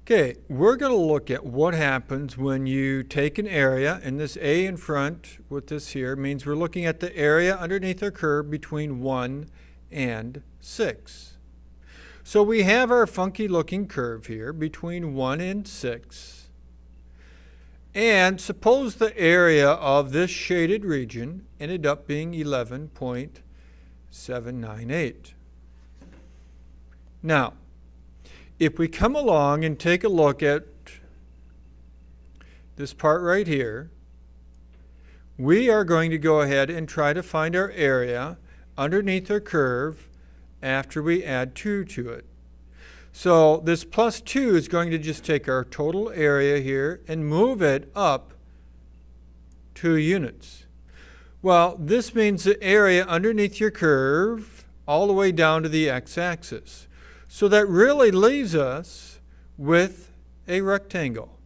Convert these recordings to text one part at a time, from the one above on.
Okay, we're going to look at what happens when you take an area, and this A in front with this here means we're looking at the area underneath our curve between 1 and 6. So we have our funky looking curve here between 1 and 6. And suppose the area of this shaded region ended up being 11.798. Now, if we come along and take a look at this part right here, we are going to go ahead and try to find our area underneath our curve after we add 2 to it. So this plus 2 is going to just take our total area here and move it up 2 units. Well, this means the area underneath your curve all the way down to the x-axis. So that really leaves us with a rectangle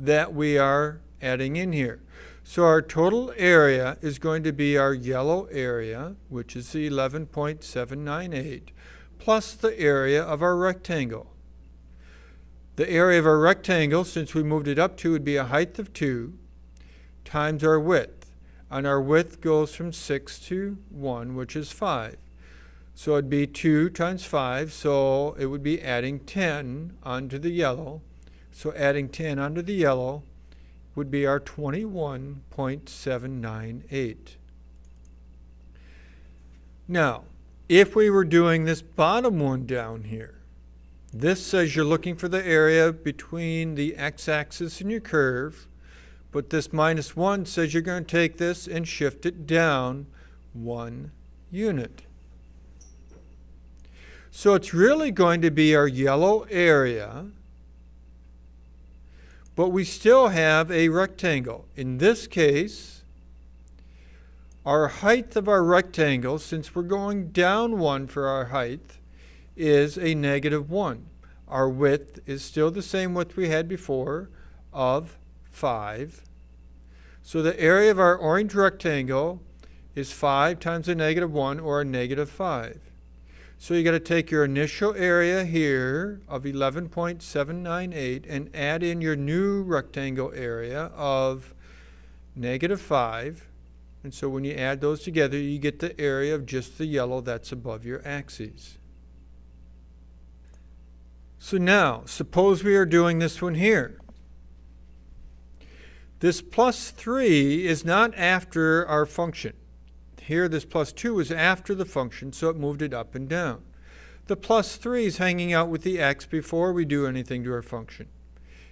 that we are adding in here. So our total area is going to be our yellow area, which is the 11.798, plus the area of our rectangle. The area of our rectangle, since we moved it up 2, would be a height of 2 times our width. And our width goes from 6 to 1, which is 5. So it'd be 2 times 5, so it would be adding 10 onto the yellow. So adding 10 onto the yellow would be our 21.798. Now, if we were doing this bottom one down here, this says you're looking for the area between the x-axis and your curve, but this minus 1 says you're going to take this and shift it down 1 unit. So it's really going to be our yellow area, but we still have a rectangle. In this case, our height of our rectangle, since we're going down 1 for our height, is a -1. Our width is still the same width we had before of 5. So the area of our orange rectangle is 5 times a -1, or a -5. So you got to take your initial area here of 11.798 and add in your new rectangle area of -5. And so when you add those together, you get the area of just the yellow that's above your axes. So now, suppose we are doing this one here. This plus 3 is not after our function. Here, this plus 2 is after the function, so it moved it up and down. The plus 3 is hanging out with the x before we do anything to our function.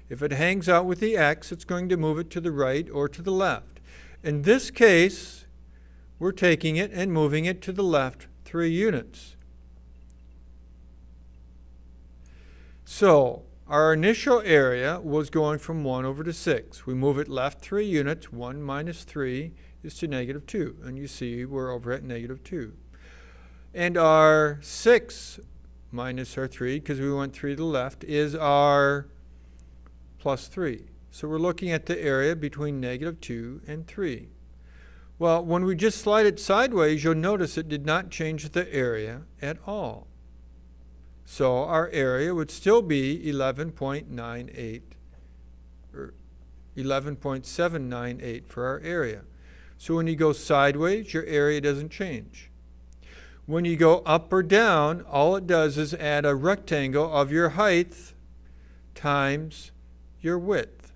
If it hangs out with the x, it's going to move it to the right or to the left. In this case, we're taking it and moving it to the left 3 units. So our initial area was going from 1 over to 6. We move it left 3 units. 1 minus 3 is to -2. And you see we're over at -2. And our 6 minus our 3, because we went 3 to the left, is our plus 3. So we're looking at the area between -2 and 3. Well, when we just slide it sideways, you'll notice it did not change the area at all. So our area would still be 11.98, or 11.798 for our area. So when you go sideways, your area doesn't change. When you go up or down, all it does is add a rectangle of your height times your width.